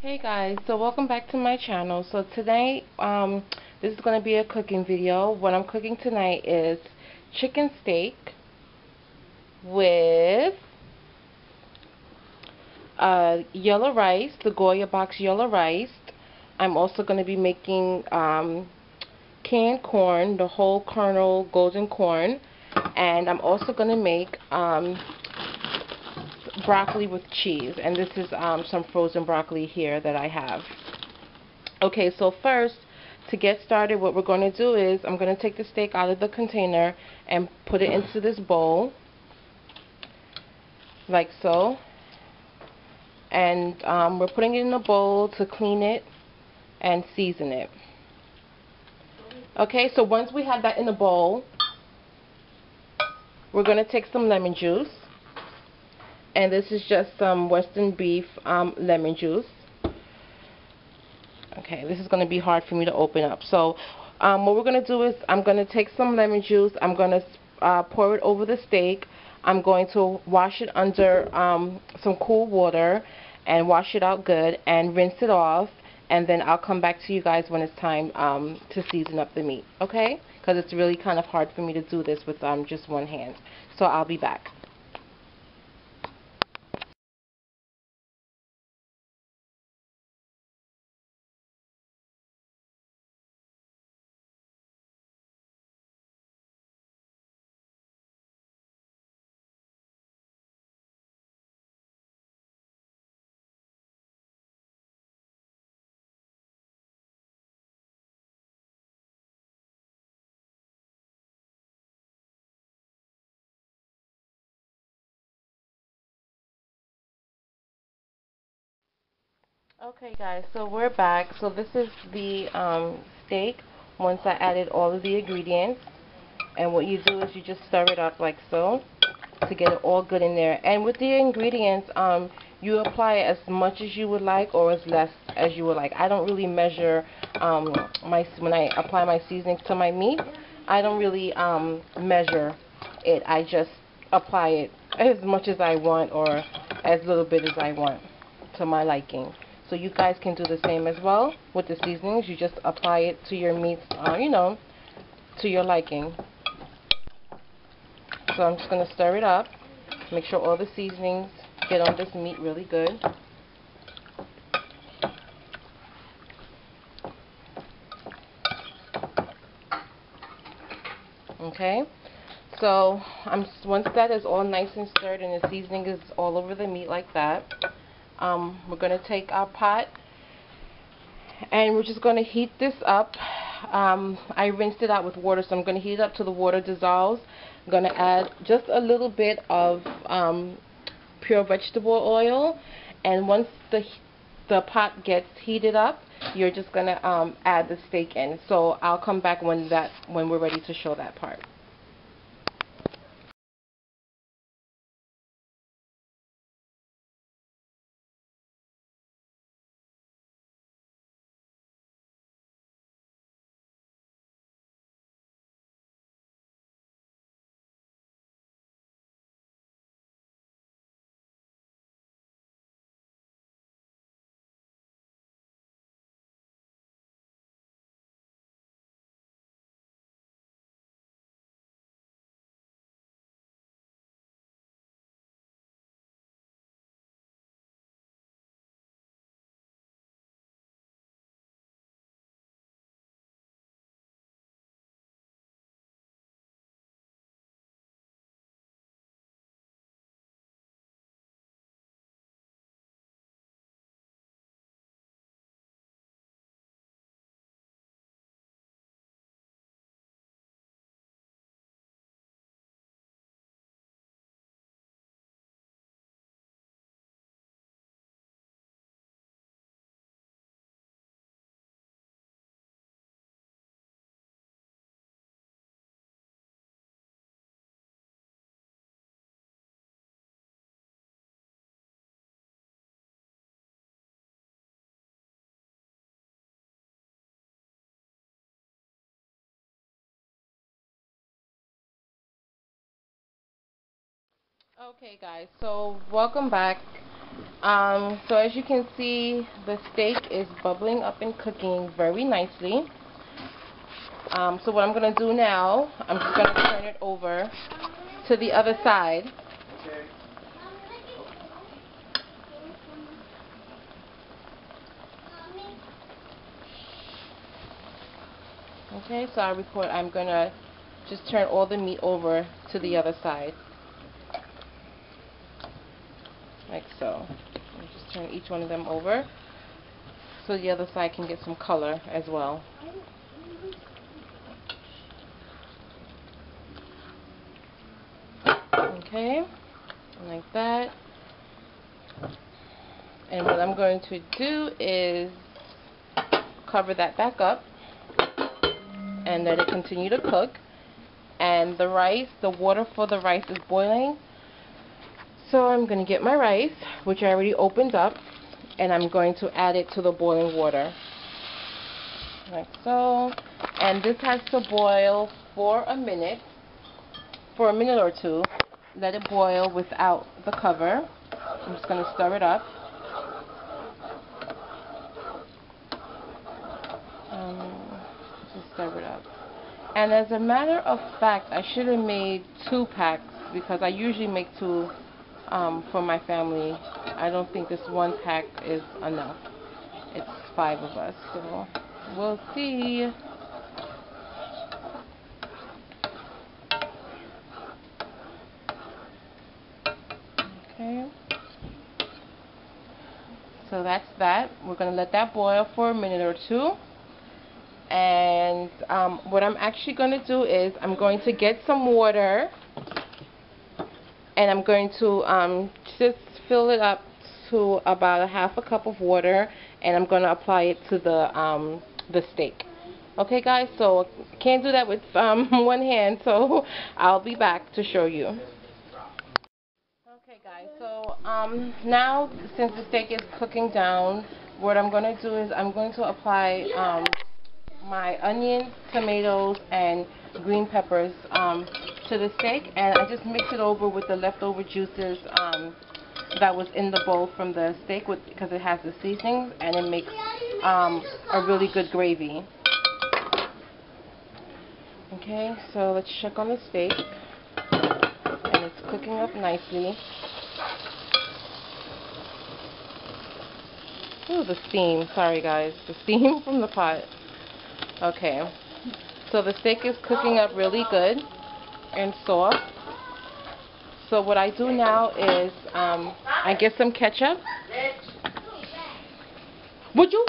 Hey guys, so welcome back to my channel. So today, this is going to be a cooking video. What I'm cooking tonight is chicken steak with yellow rice, the Goya box yellow rice. I'm also going to be making canned corn, the whole kernel golden corn, and I'm also going to make broccoli with cheese, and this is some frozen broccoli here that I have. Okay, so first, to get started, what we're going to do is I'm going to take the steak out of the container and put it into this bowl, like so. And we're putting it in a bowl to clean it and season it. Okay, so once we have that in the bowl, we're going to take some lemon juice. And this is just some Western beef lemon juice. Okay, this is going to be hard for me to open up. So what we're going to do is I'm going to take some lemon juice. I'm going to pour it over the steak. I'm going to wash it under some cool water and wash it out good and rinse it off. And then I'll come back to you guys when it's time to season up the meat. Okay? Because it's really kind of hard for me to do this with just one hand. So I'll be back. Okay guys, so we're back. So this is the steak once I added all of the ingredients, and what you do is you just stir it up like so to get it all good in there. And with the ingredients, you apply as much as you would like or as less as you would like. I don't really measure when I apply my seasonings to my meat. I don't really measure it. I just apply it as much as I want or as little bit as I want to my liking. So you guys can do the same as well with the seasonings. You just apply it to your meats, to your liking. So I'm just going to stir it up. Make sure all the seasonings get on this meat really good. Okay. So once that is all nice and stirred and the seasoning is all over the meat like that, we're going to take our pot and we're just going to heat this up. I rinsed it out with water, so I'm going to heat it up till the water dissolves. I'm going to add just a little bit of pure vegetable oil, and once the pot gets heated up, you're just going to add the steak in. So I'll come back when we're ready to show that part. Okay guys, so welcome back. So as you can see, the steak is bubbling up and cooking very nicely. So what I'm going to do now, I'm just going to turn it over to the other side. Okay, so I'm going to just turn all the meat over to the other side. Like so. And just turn each one of them over so the other side can get some color as well. Okay, like that. And what I'm going to do is cover that back up and let it continue to cook. And the rice, the water for the rice is boiling. So I'm going to get my rice, which I already opened up, and I'm going to add it to the boiling water. Like so. And this has to boil for a minute or two. Let it boil without the cover. I'm just going to stir it up. Just stir it up. And as a matter of fact, I should have made 2 packs because I usually make 2 for my family. I don't think this 1 pack is enough. It's 5 of us, so we'll see. Okay. So that's that. We're going to let that boil for a minute or 2. And what I'm actually going to do is I'm going to get some water and I'm going to just fill it up to about 1/2 cup of water, and I'm going to apply it to the steak. Okay guys, so I can't do that with one hand, so I'll be back to show you. Okay guys, so now since the steak is cooking down, what I'm going to do is I'm going to apply my onions, tomatoes, and green peppers to the steak, and I just mix it over with the leftover juices that was in the bowl from the steak because it has the seasonings, and it makes a really good gravy. Okay, so let's check on the steak, and it's cooking up nicely. Ooh, the steam. Sorry guys, the steam from the pot. Okay, so the steak is cooking up really good and soft. So what I do now is I get some ketchup. Would you?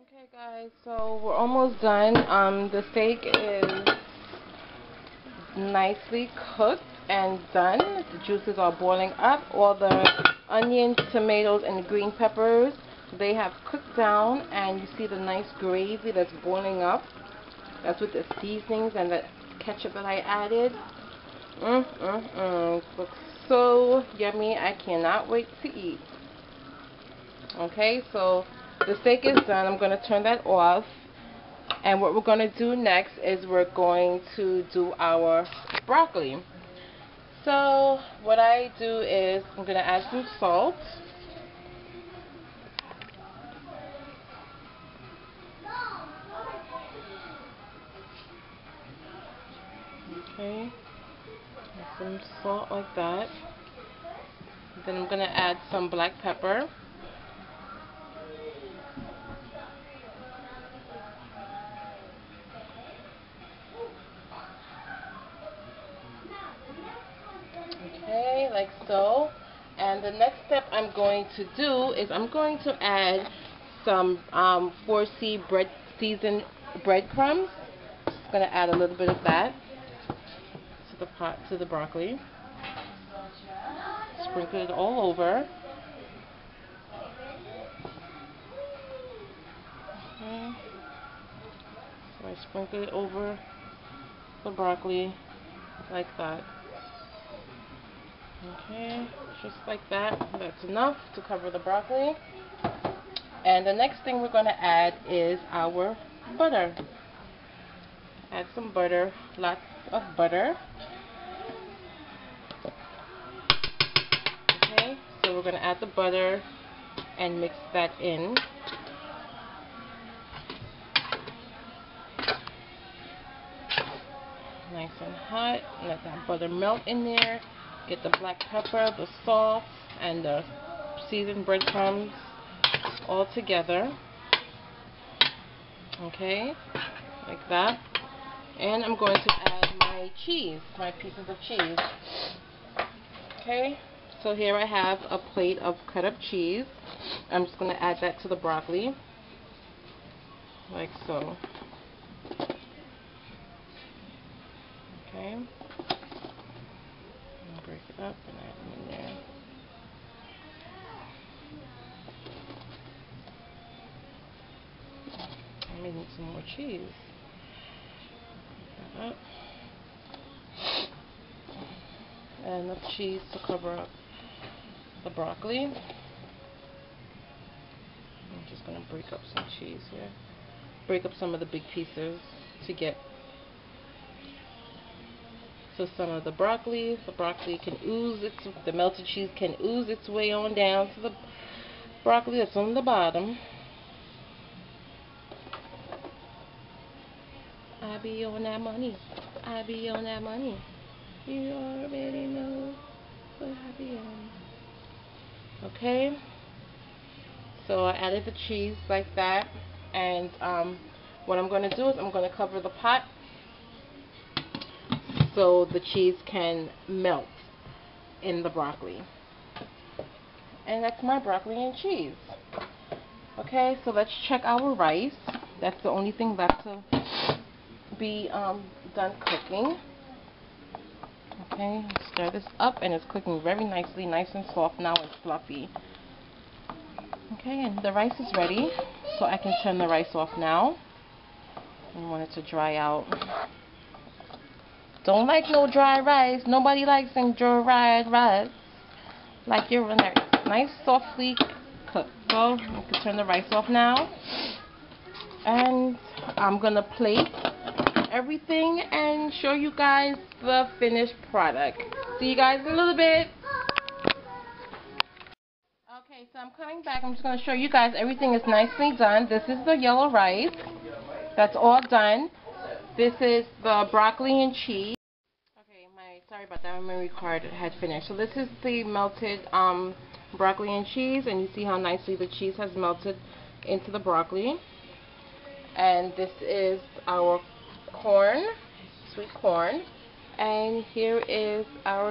Okay guys, so we're almost done. The steak is nicely cooked and done. The juices are boiling up. All the onions, tomatoes, and green peppers, they have cooked down, and you see the nice gravy that's boiling up. That's with the seasonings and the ketchup that I added. Looks so yummy. I cannot wait to eat. Okay, so the steak is done. I'm going to turn that off. And what we're going to do next is we're going to do our broccoli. So what I do is I'm going to add some salt. Okay, and some salt like that. Then I'm gonna add some black pepper. Okay, like so. And the next step I'm going to do is I'm going to add some 4C seasoned breadcrumbs. I'm going to add a little bit of that to the pot, to the broccoli. Sprinkle it all over. Okay. So I sprinkle it over the broccoli like that. Okay, just like that. That's enough to cover the broccoli. And the next thing we're going to add is our butter. Add some butter, lots of butter. Okay, so we're going to add the butter and mix that in. Nice and hot. Let that butter melt in there. Get the black pepper, the salt, and the seasoned breadcrumbs all together. Okay, like that. And I'm going to add my cheese, my pieces of cheese. Okay, so here I have a plate of cut up cheese. I'm just going to add that to the broccoli, like so. Okay, I'll break it up and add them in there. I may need some more cheese. Break that up. Add enough cheese to cover up the broccoli. I'm just going to break up some cheese here. Break up some of the big pieces to get so some of the broccoli can ooze the melted cheese can ooze its way on down to the broccoli that's on the bottom. I be on that money. I be on that money. You already know what I be on. Okay. So I added the cheese like that, and what I'm going to do is I'm going to cover the pot so the cheese can melt in the broccoli. And that's my broccoli and cheese. Okay, so let's check our rice. That's the only thing left to be done cooking. Okay, stir this up, and it's cooking very nicely, nice and soft now and fluffy. Okay, and the rice is ready, so I can turn the rice off now. I want it to dry out. Don't like no dry rice. Nobody likes dry rice. Like your nurse. Nice, softly cooked. So I can turn the rice off now. And I'm going to plate everything and show you guys the finished product. See you guys in a little bit. Okay, so I'm coming back. I'm just going to show you guys everything is nicely done. This is the yellow rice. That's all done. This is the broccoli and cheese. Okay, sorry about that. My memory card had finished. So this is the melted broccoli and cheese, and you see how nicely the cheese has melted into the broccoli. And this is our corn, sweet corn, and here is our